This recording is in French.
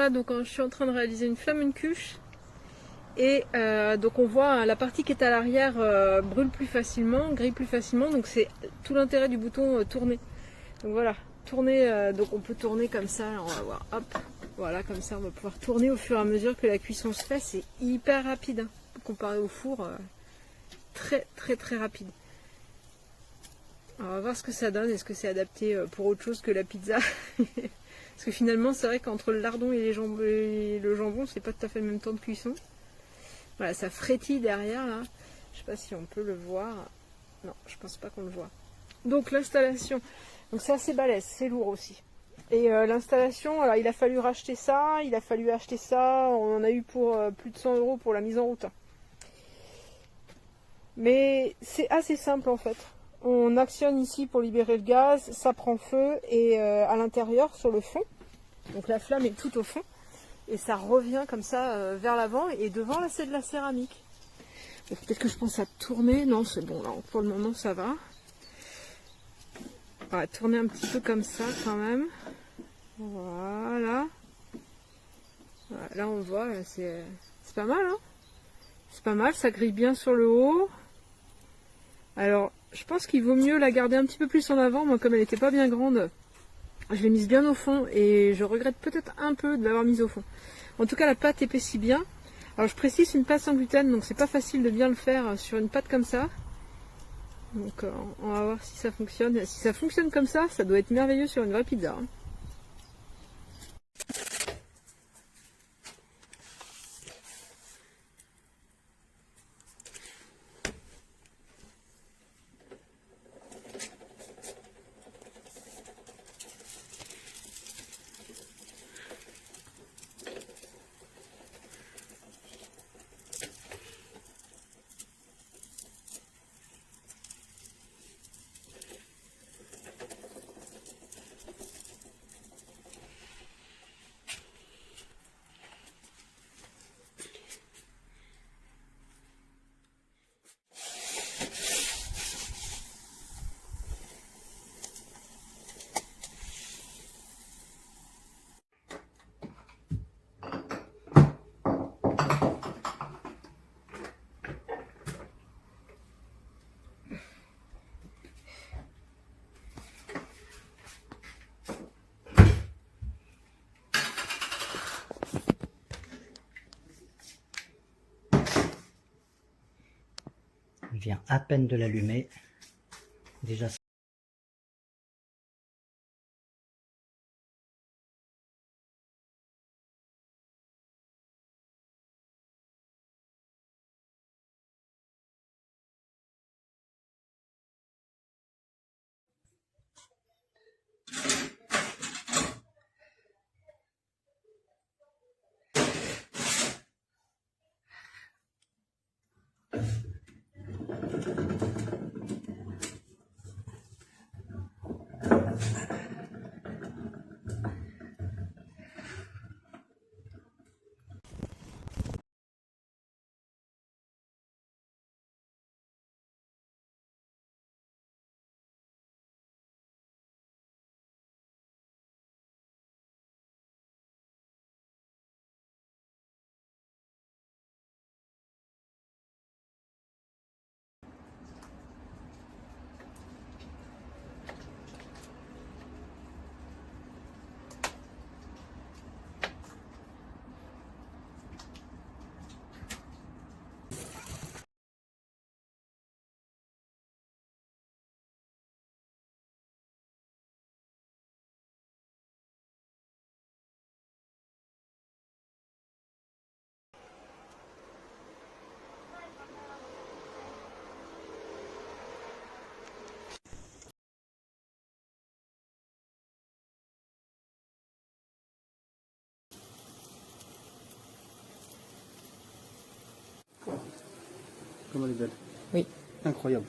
là, donc je suis en train de réaliser une flamencuche. Et donc on voit la partie qui est à l'arrière brûle plus facilement, grille plus facilement. Donc c'est tout l'intérêt du bouton tourner. Donc voilà, tourner, donc on peut tourner comme ça, alors on va voir, hop, voilà, comme ça on va pouvoir tourner au fur et à mesure que la cuisson se fait, c'est hyper rapide, hein, comparé au four, très très très rapide. Alors on va voir ce que ça donne, est-ce que c'est adapté pour autre chose que la pizza. Parce que finalement c'est vrai qu'entre le lardon et le jambon, c'est pas tout à fait le même temps de cuisson. Voilà, ça frétille derrière là, je sais pas si on peut le voir, non, je pense pas qu'on le voit. Donc l'installation, donc c'est assez balèze, c'est lourd aussi. Et l'installation, alors il a fallu racheter ça, il a fallu acheter ça, on en a eu pour plus de 100 € pour la mise en route. Mais c'est assez simple en fait. On actionne ici pour libérer le gaz, ça prend feu et à l'intérieur sur le fond, donc la flamme est tout au fond et ça revient comme ça vers l'avant et devant là c'est de la céramique. Peut-être que je pense à tourner, non c'est bon là pour le moment ça va. On va tourner un petit peu comme ça quand même. Voilà. Là on voit, c'est pas mal, hein. C'est pas mal, ça grille bien sur le haut. Alors, je pense qu'il vaut mieux la garder un petit peu plus en avant. Moi, comme elle n'était pas bien grande, je l'ai mise bien au fond et je regrette peut-être un peu de l'avoir mise au fond. En tout cas, la pâte épaissit bien. Alors, je précise, une pâte sans gluten, donc c'est pas facile de bien le faire sur une pâte comme ça. Donc, on va voir si ça fonctionne. Si ça fonctionne comme ça doit être merveilleux sur une vraie pizza, hein. Je viens à peine de l'allumer. Déjà, Comment elle est belle. Oui. Incroyable.